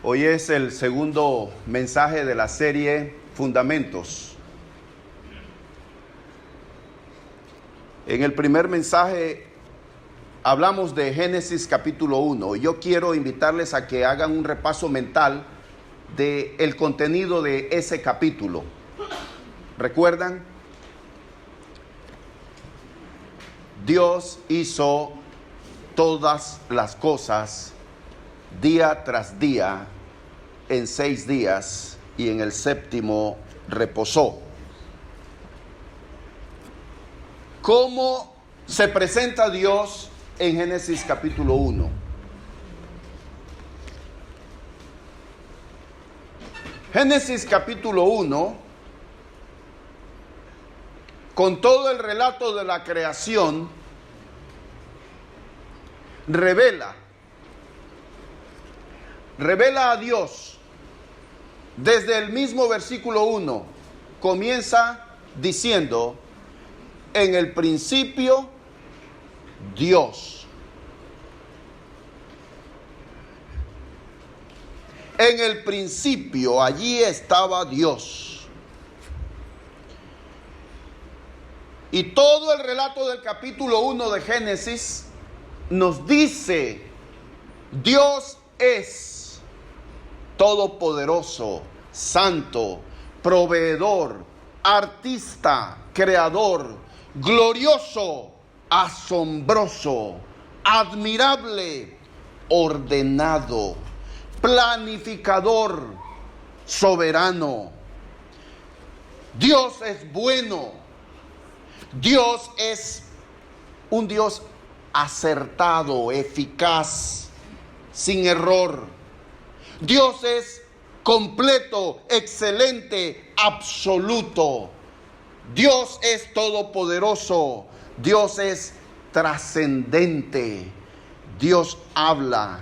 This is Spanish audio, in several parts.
Hoy es el segundo mensaje de la serie Fundamentos. En el primer mensaje hablamos de Génesis capítulo 1. Yo quiero invitarles a que hagan un repaso mental del contenido de ese capítulo. ¿Recuerdan? Dios hizo todas las cosas día tras día en 6 días y en el séptimo reposó. ¿Cómo se presenta Dios en Génesis capítulo 1? Génesis capítulo 1, con todo el relato de la creación, revela a Dios. Desde el mismo versículo 1 comienza diciendo: en el principio Dios. En el principio, allí estaba Dios. Y todo el relato del capítulo 1 de Génesis nos dice: Dios es todopoderoso, santo, proveedor, artista, creador, glorioso, asombroso, admirable, ordenado, planificador, soberano. Dios es bueno. Dios es un Dios acertado, eficaz, sin error. Dios es completo, excelente, absoluto. Dios es todopoderoso. Dios es trascendente. Dios habla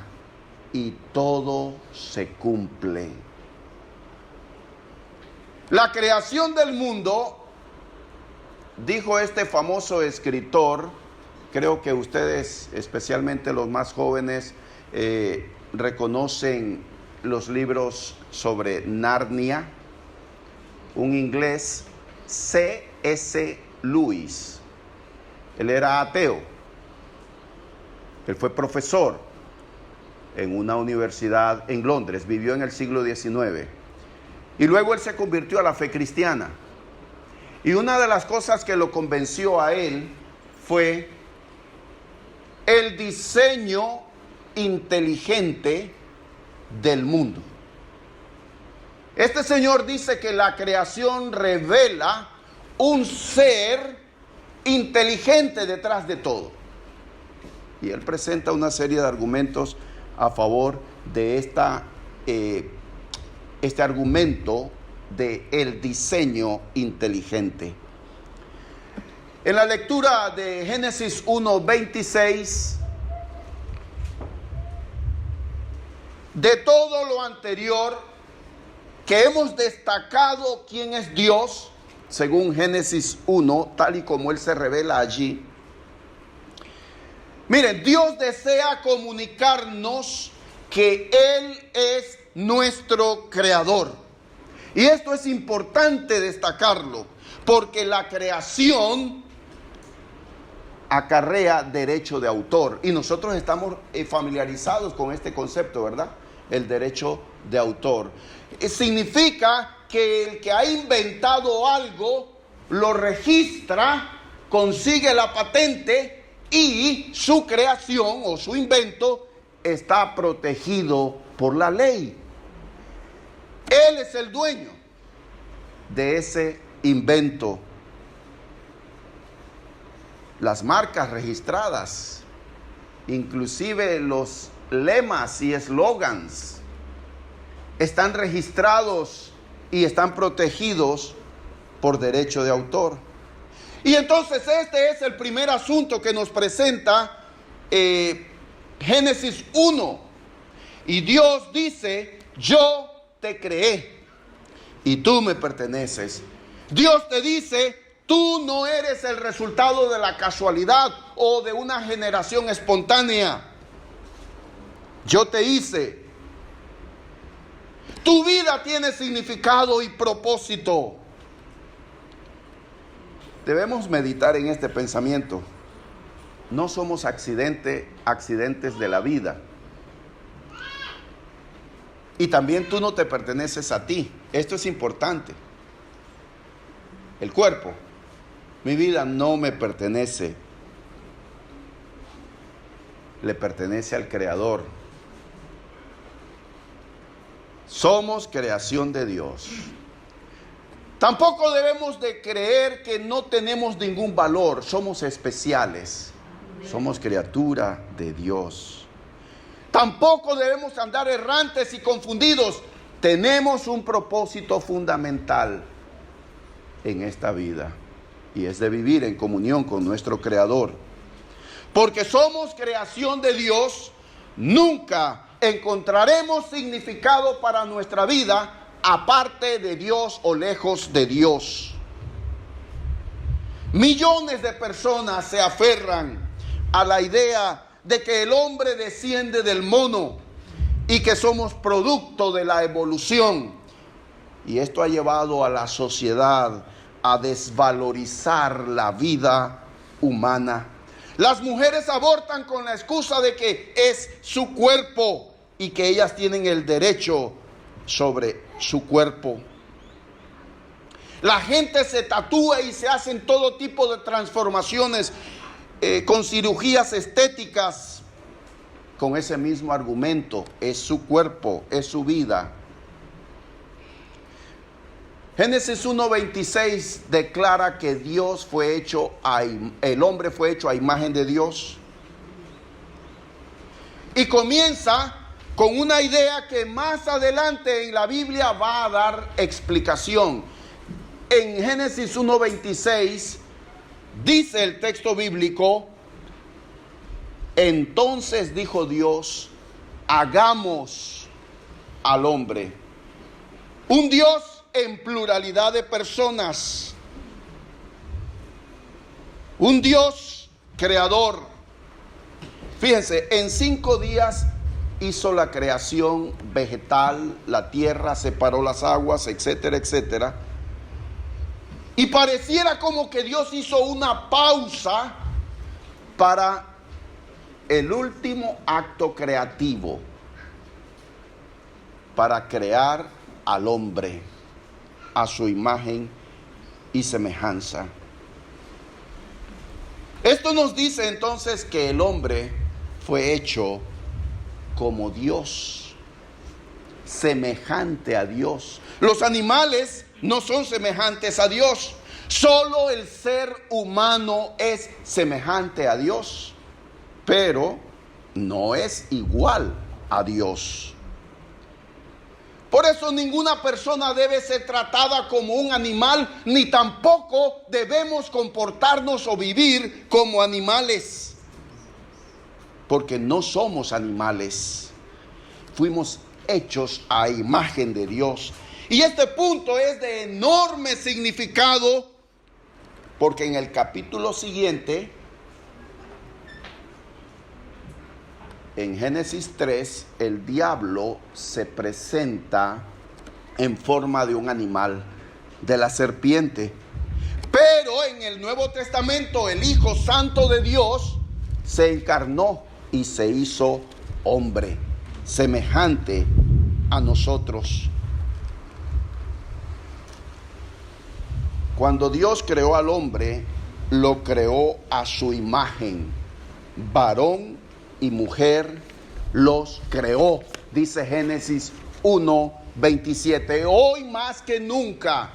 y todo se cumple. La creación del mundo, dijo este famoso escritor, creo que ustedes, especialmente los más jóvenes, reconocen los libros sobre Narnia, un inglés, C.S. Lewis. Él era ateo. Él fue profesor en una universidad en Londres, vivió en el siglo XIX. Y luego él se convirtió a la fe cristiana. Y una de las cosas que lo convenció a él fue el diseño inteligente del mundo. Este señor dice que la creación revela un ser inteligente detrás de todo. Y él presenta una serie de argumentos a favor de este argumento de el diseño inteligente. En la lectura de Génesis 1:26, de todo lo anterior que hemos destacado quién es Dios, según Génesis 1, tal y como Él se revela allí. Miren, Dios desea comunicarnos que Él es nuestro creador. Y esto es importante destacarlo, porque la creación acarrea derecho de autor. Y nosotros estamos familiarizados con este concepto, ¿verdad? El derecho de autor. Significa que el que ha inventado algo lo registra, consigue la patente y su creación o su invento está protegido por la ley. Él es el dueño de ese invento. Las marcas registradas, inclusive los lemas y eslogans, están registrados y están protegidos por derecho de autor. Y entonces este es el primer asunto que nos presenta Génesis 1. Y Dios dice: yo te creé y tú me perteneces. Dios te dice: tú no eres el resultado de la casualidad o de una generación espontánea. Yo te hice. Tu vida tiene significado y propósito. Debemos meditar en este pensamiento. No somos accidentes de la vida. Y también tú no te perteneces a ti. Esto es importante. El cuerpo. Mi vida no me pertenece. Le pertenece al Creador. Somos creación de Dios. Tampoco debemos de creer que no tenemos ningún valor. Somos especiales. Somos criatura de Dios. Tampoco debemos andar errantes y confundidos. Tenemos un propósito fundamental en esta vida, y es de vivir en comunión con nuestro Creador. Porque somos creación de Dios, nunca encontraremos significado para nuestra vida aparte de Dios o lejos de Dios. Millones de personas se aferran a la idea de que el hombre desciende del mono y que somos producto de la evolución. Y esto ha llevado a la sociedad a desvalorizar la vida humana. Las mujeres abortan con la excusa de que es su cuerpo y que ellas tienen el derecho sobre su cuerpo. La gente se tatúa y se hacen todo tipo de transformaciones con cirugías estéticas con ese mismo argumento: es su cuerpo, es su vida. Génesis 1:26 declara que Dios fue hecho el hombre fue hecho a imagen de Dios. Y comienza con una idea que más adelante en la Biblia va a dar explicación. En Génesis 1:26 dice el texto bíblico: entonces dijo Dios, hagamos al hombre. Un Dios en pluralidad de personas. Un Dios creador. Fíjense, en 5 días hizo la creación vegetal, la tierra, separó las aguas, etcétera, etcétera. Y pareciera como que Dios hizo una pausa para el último acto creativo, para crear al hombre a su imagen y semejanza. Esto nos dice entonces que el hombre fue hecho como Dios, semejante a Dios. Los animales no son semejantes a Dios. Solo el ser humano es semejante a Dios, pero no es igual a Dios. Por eso ninguna persona debe ser tratada como un animal, ni tampoco debemos comportarnos o vivir como animales. Porque no somos animales. Fuimos hechos a imagen de Dios. Y este punto es de enorme significado, porque en el capítulo siguiente, en Génesis 3, el diablo se presenta en forma de un animal, de la serpiente. Pero en el Nuevo Testamento, el Hijo Santo de Dios se encarnó y se hizo hombre, semejante a nosotros. Cuando Dios creó al hombre, lo creó a su imagen. Varón y mujer los creó, dice Génesis 1:27. Hoy más que nunca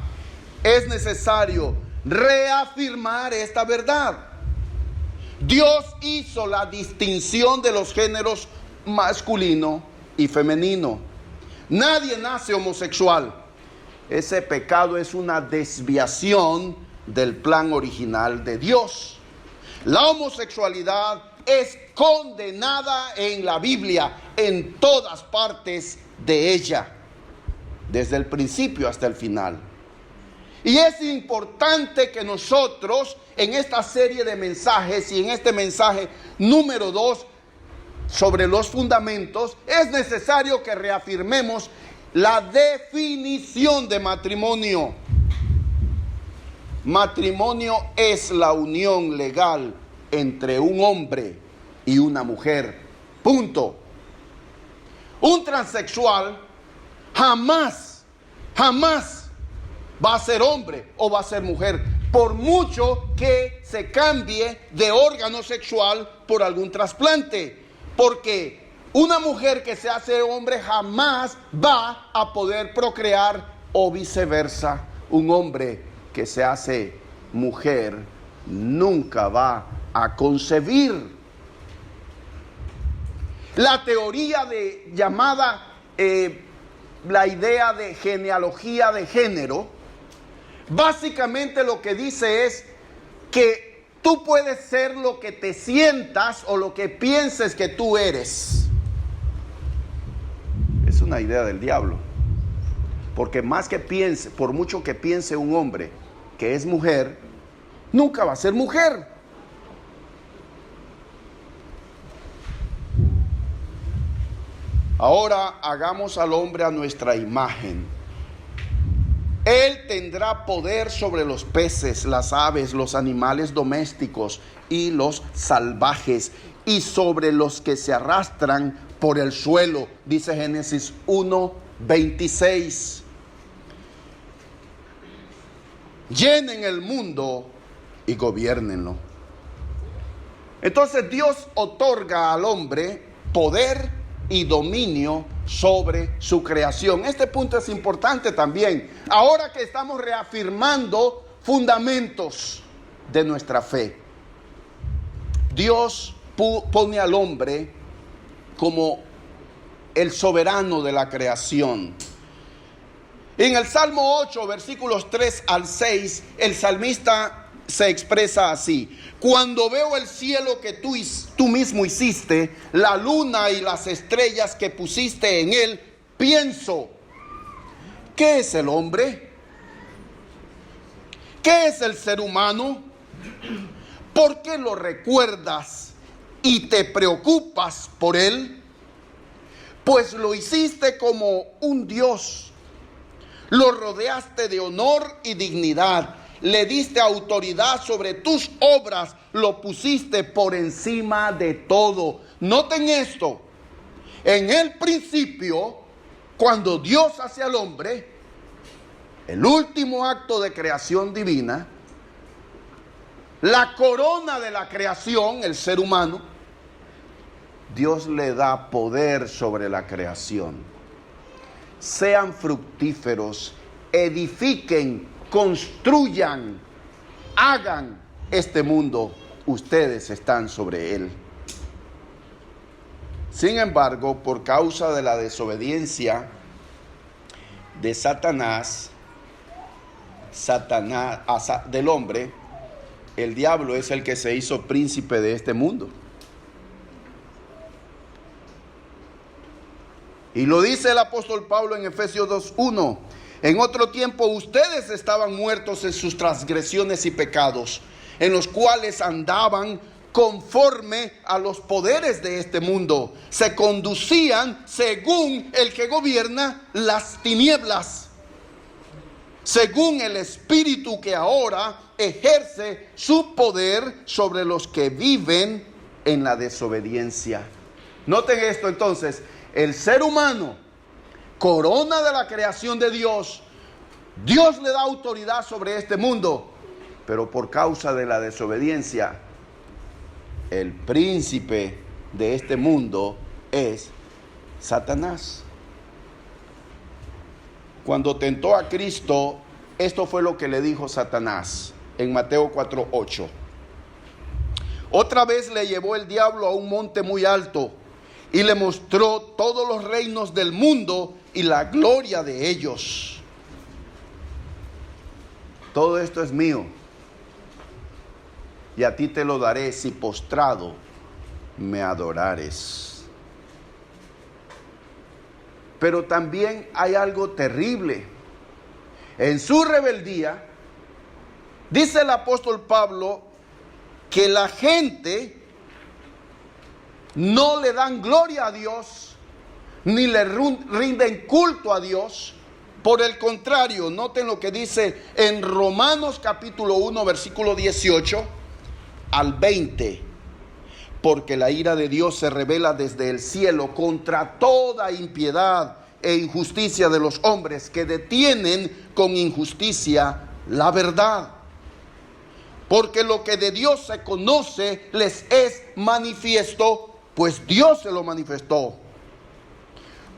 es necesario reafirmar esta verdad. Dios hizo la distinción de los géneros masculino y femenino. Nadie nace homosexual. Ese pecado es una desviación del plan original de Dios. La homosexualidad es condenada en la Biblia, en todas partes de ella, desde el principio hasta el final. Y es importante que nosotros, en esta serie de mensajes y en este mensaje número 2 sobre los fundamentos, es necesario que reafirmemos la definición de matrimonio. Matrimonio es la unión legal entre un hombre y una mujer. Punto. Un transexual jamás va a ser hombre o va a ser mujer, por mucho que se cambie de órgano sexual por algún trasplante, porque una mujer que se hace hombre jamás va a poder procrear, o viceversa, un hombre que se hace mujer nunca va a concebir. La teoría llamada la idea de genealogía de género, básicamente lo que dice es que tú puedes ser lo que te sientas o lo que pienses que tú eres. Es una idea del diablo, porque más que piense, por mucho que piense un hombre que es mujer, nunca va a ser mujer. Ahora hagamos al hombre a nuestra imagen. Él tendrá poder sobre los peces, las aves, los animales domésticos y los salvajes, y sobre los que se arrastran por el suelo, dice Génesis 1:26. Llenen el mundo y gobiérnenlo. Entonces Dios otorga al hombre poder y dominio sobre su creación. Este punto es importante también. Ahora que estamos reafirmando fundamentos de nuestra fe, Dios pone al hombre como el soberano de la creación. En el Salmo 8, versículos 3 al 6, el salmista se expresa así: cuando veo el cielo que tú mismo hiciste, la luna y las estrellas que pusiste en él, pienso, ¿qué es el hombre? ¿Qué es el ser humano? ¿Por qué lo recuerdas y te preocupas por él? Pues lo hiciste como un Dios, lo rodeaste de honor y dignidad, le diste autoridad sobre tus obras, lo pusiste por encima de todo. Noten esto: en el principio, cuando Dios hace al hombre, el último acto de creación divina, la corona de la creación, el ser humano, Dios le da poder sobre la creación. Sean fructíferos, edifiquen, construyan, hagan este mundo, ustedes están sobre él. Sin embargo, por causa de la desobediencia de Satanás, del hombre, el diablo es el que se hizo príncipe de este mundo. Y lo dice el apóstol Pablo en Efesios 2:1. En otro tiempo ustedes estaban muertos en sus transgresiones y pecados, en los cuales andaban conforme a los poderes de este mundo. Se conducían según el que gobierna las tinieblas, según el espíritu que ahora ejerce su poder sobre los que viven en la desobediencia. Noten esto entonces: el ser humano, corona de la creación de Dios, Dios le da autoridad sobre este mundo, pero por causa de la desobediencia, el príncipe de este mundo es Satanás. Cuando tentó a Cristo, esto fue lo que le dijo Satanás en Mateo 4:8. Otra vez le llevó el diablo a un monte muy alto y le mostró todos los reinos del mundo y la gloria de ellos. Todo esto es mío, y a ti te lo daré si postrado me adorares. Pero también hay algo terrible. En su rebeldía, dice el apóstol Pablo que la gente no le dan gloria a Dios, ni le rinden culto a Dios. Por el contrario, noten lo que dice en Romanos capítulo 1, versículo 18 al 20. Porque la ira de Dios se revela desde el cielo contra toda impiedad e injusticia de los hombres que detienen con injusticia la verdad. Porque lo que de Dios se conoce les es manifiesto, pues Dios se lo manifestó.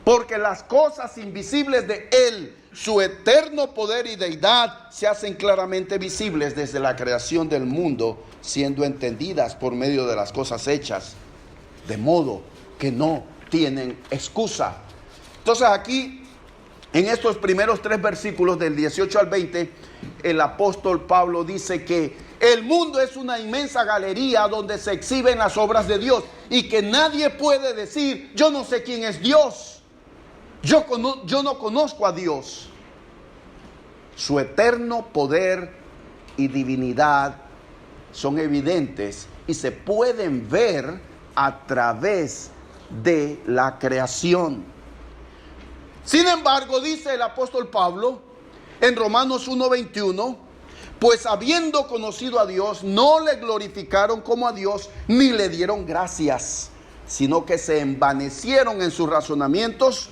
Porque las cosas invisibles de Él, su eterno poder y deidad, se hacen claramente visibles desde la creación del mundo, siendo entendidas por medio de las cosas hechas, de modo que no tienen excusa. Entonces aquí, en estos primeros 3 versículos del 18 al 20, el apóstol Pablo dice que el mundo es una inmensa galería donde se exhiben las obras de Dios y que nadie puede decir, yo no sé quién es Dios. Yo no conozco a Dios. Su eterno poder y divinidad son evidentes y se pueden ver a través de la creación. Sin embargo, dice el apóstol Pablo en Romanos 1:21, pues habiendo conocido a Dios, no le glorificaron como a Dios, ni le dieron gracias, sino que se envanecieron en sus razonamientos,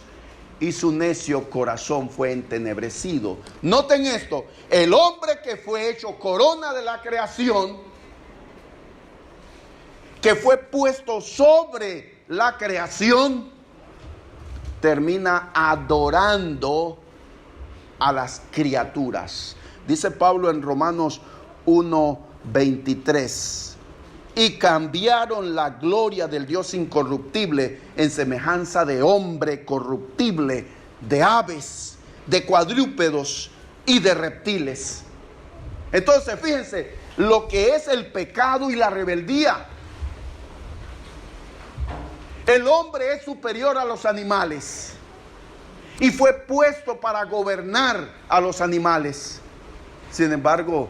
y su necio corazón fue entenebrecido. Noten esto, el hombre que fue hecho corona de la creación, que fue puesto sobre la creación, termina adorando a las criaturas. Dice Pablo en Romanos 1:23. Y cambiaron la gloria del Dios incorruptible en semejanza de hombre corruptible, de aves, de cuadrúpedos y de reptiles. Entonces, fíjense lo que es el pecado y la rebeldía. El hombre es superior a los animales y fue puesto para gobernar a los animales. Sin embargo,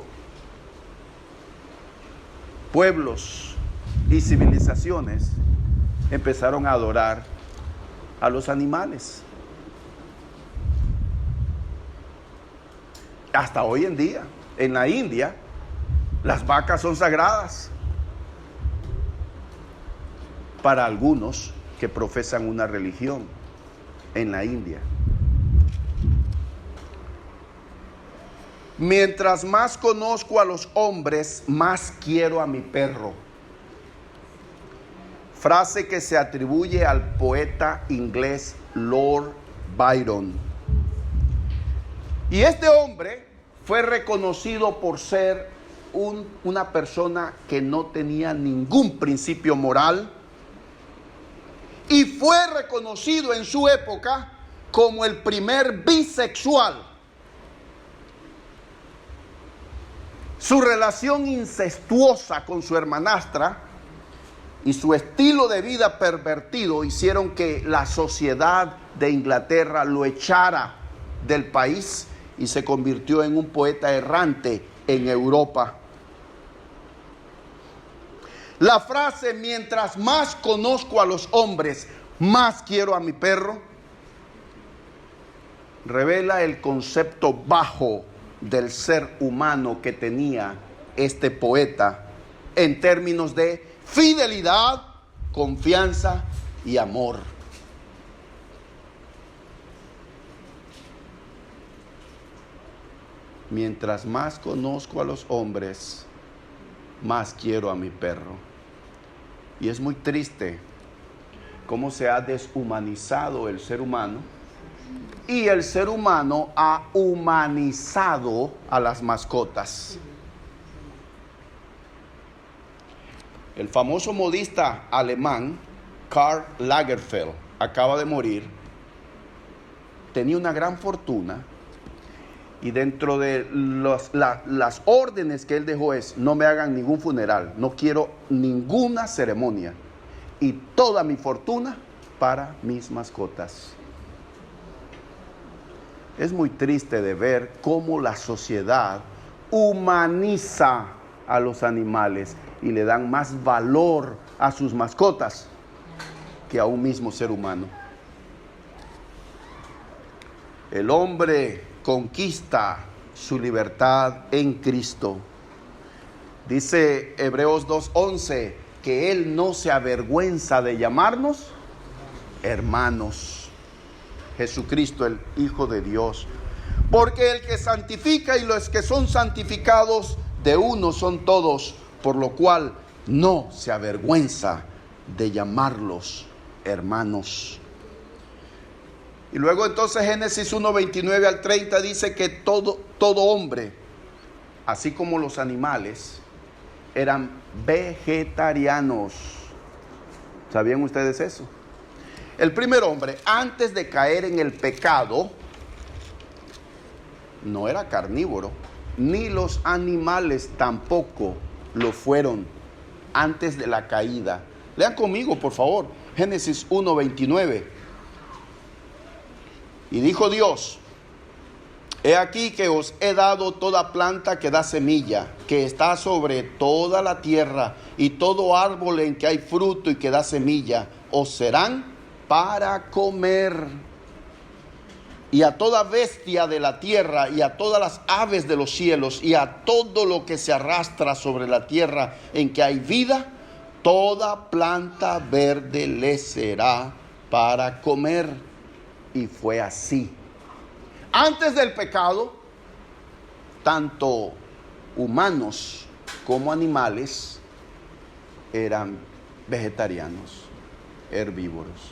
pueblos y civilizaciones empezaron a adorar a los animales. Hasta hoy en día, en la India, las vacas son sagradas para algunos que profesan una religión en la India. Mientras más conozco a los hombres, más quiero a mi perro. Frase que se atribuye al poeta inglés Lord Byron. Y este hombre fue reconocido por ser una persona que no tenía ningún principio moral, y fue reconocido en su época como el primer bisexual. Su relación incestuosa con su hermanastra y su estilo de vida pervertido hicieron que la sociedad de Inglaterra lo echara del país y se convirtió en un poeta errante en Europa. La frase, mientras más conozco a los hombres, más quiero a mi perro, revela el concepto bajo del ser humano que tenía este poeta en términos de fidelidad, confianza y amor. Mientras más conozco a los hombres, más quiero a mi perro. Y es muy triste cómo se ha deshumanizado el ser humano, y el ser humano ha humanizado a las mascotas. El famoso modista alemán Karl Lagerfeld acaba de morir. Tenía una gran fortuna y dentro de las órdenes que él dejó es: no me hagan ningún funeral, no quiero ninguna ceremonia, y toda mi fortuna para mis mascotas. Es muy triste de ver cómo la sociedad humaniza a los animales y le dan más valor a sus mascotas que a un mismo ser humano. El hombre conquista su libertad en Cristo. Dice Hebreos 2:11 que Él no se avergüenza de llamarnos hermanos. Jesucristo, el Hijo de Dios. Porque el que santifica y los que son santificados de uno son todos, por lo cual no se avergüenza de llamarlos hermanos. Y luego entonces Génesis 1:29 al 30 dice que todo hombre, así como los animales, eran vegetarianos. ¿Sabían ustedes eso? El primer hombre, antes de caer en el pecado, no era carnívoro, ni los animales tampoco lo fueron antes de la caída. Lean conmigo, por favor, Génesis 1:29. Y dijo Dios: he aquí que os he dado toda planta que da semilla, que está sobre toda la tierra, y todo árbol en que hay fruto y que da semilla, os serán para comer. Y a toda bestia de la tierra, y a todas las aves de los cielos, y a todo lo que se arrastra sobre la tierra en que hay vida, toda planta verde le será para comer. Y fue así. Antes del pecado, tanto humanos como animales eran vegetarianos, herbívoros.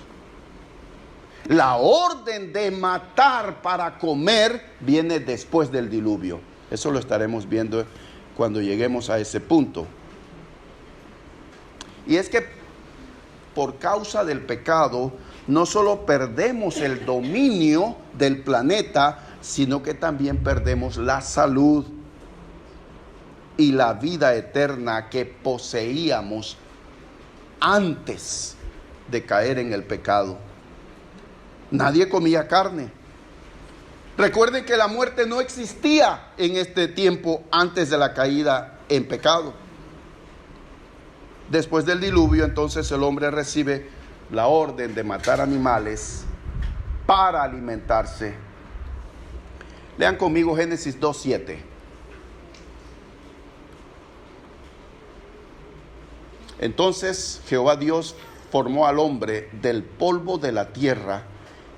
La orden de matar para comer viene después del diluvio. Eso lo estaremos viendo cuando lleguemos a ese punto. Y es que por causa del pecado, no solo perdemos el dominio del planeta, sino que también perdemos la salud y la vida eterna que poseíamos antes de caer en el pecado. Nadie comía carne. Recuerden que la muerte no existía en este tiempo antes de la caída en pecado. Después del diluvio, entonces el hombre recibe la orden de matar animales para alimentarse. Lean conmigo Génesis 2:7. Entonces Jehová Dios formó al hombre del polvo de la tierra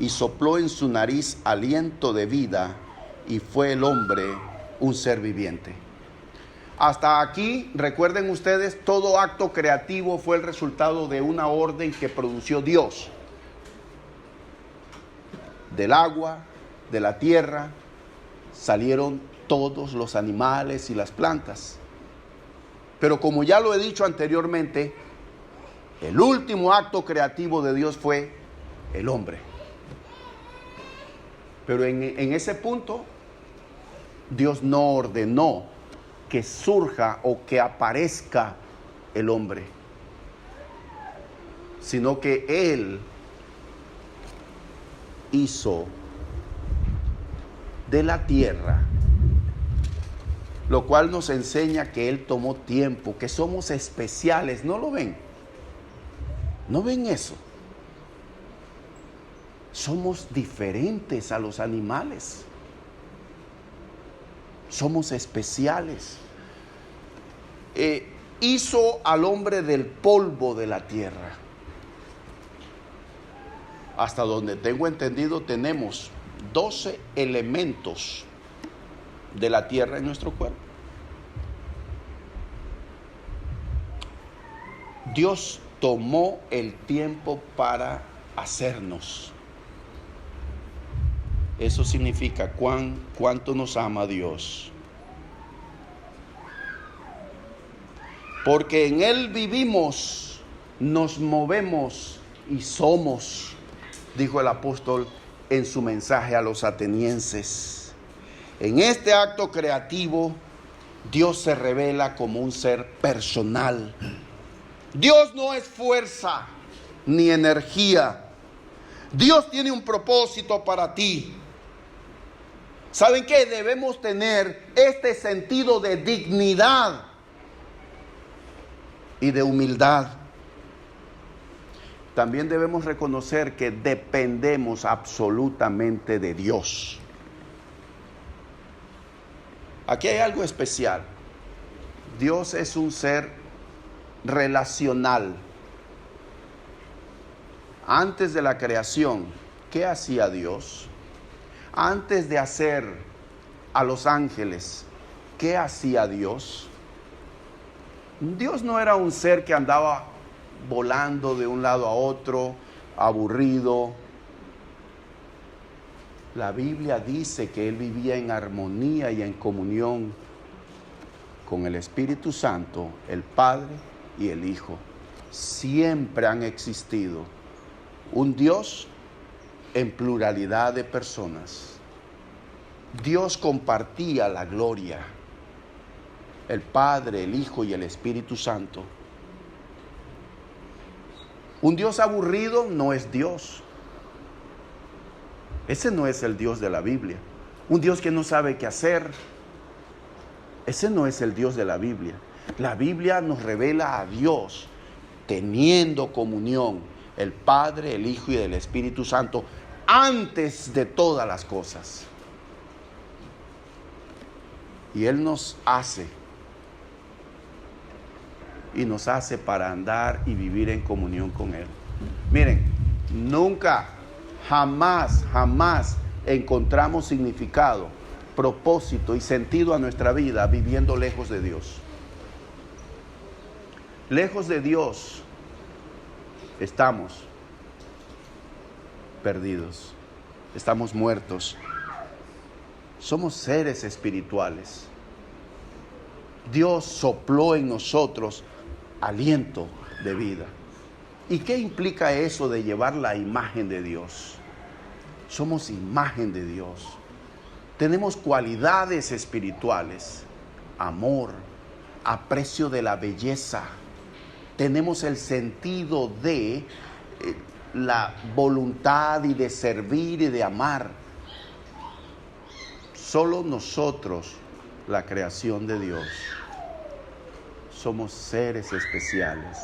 y sopló en su nariz aliento de vida, y fue el hombre un ser viviente. Hasta aquí, recuerden ustedes, todo acto creativo fue el resultado de una orden que produció Dios. Del agua, de la tierra, salieron todos los animales y las plantas. Pero como ya lo he dicho anteriormente, el último acto creativo de Dios fue el hombre. Pero en ese punto, Dios no ordenó que surja o que aparezca el hombre, sino que Él hizo de la tierra, lo cual nos enseña que Él tomó tiempo, que somos especiales. ¿No lo ven? ¿No ven eso? Somos diferentes a los animales. Somos especiales. Hizo al hombre del polvo de la tierra. Hasta donde tengo entendido, tenemos 12 elementos de la tierra en nuestro cuerpo. Dios tomó el tiempo para hacernos. Eso significa cuánto nos ama Dios. Porque en Él vivimos, nos movemos y somos, dijo el apóstol en su mensaje a los atenienses. En este acto creativo, Dios se revela como un ser personal. Dios no es fuerza ni energía. Dios tiene un propósito para ti. ¿Saben qué? Debemos tener este sentido de dignidad y de humildad. también debemos reconocer que dependemos absolutamente de Dios. Aquí hay algo especial. Dios es un ser relacional. Antes de la creación, ¿qué hacía Dios? Antes de hacer a los ángeles, ¿qué hacía Dios? Dios no era un ser que andaba volando de un lado a otro, aburrido. La Biblia dice que Él vivía en armonía y en comunión con el Espíritu Santo, el Padre y el Hijo. Siempre han existido un Dios en pluralidad de personas. Dios compartía la gloria, el Padre, el Hijo y el Espíritu Santo. Un Dios aburrido no es Dios. Ese no es el Dios de la Biblia. Un Dios que no sabe qué hacer. Ese no es el Dios de la Biblia. La Biblia nos revela a Dios teniendo comunión, el Padre, el Hijo y el Espíritu Santo, antes de todas las cosas. Y Él nos hace para andar y vivir en comunión con Él. Miren, nunca, jamás encontramos significado, propósito y sentido a nuestra vida viviendo lejos de Dios. Lejos de Dios estamos perdidos, estamos muertos. Somos seres espirituales. Dios sopló en nosotros aliento de vida. ¿Y qué implica eso de llevar la imagen de Dios? Somos imagen de Dios. Tenemos cualidades espirituales, amor, aprecio de la belleza. Tenemos el sentido de la voluntad y de servir y de amar. Solo nosotros, la creación de Dios, somos seres especiales.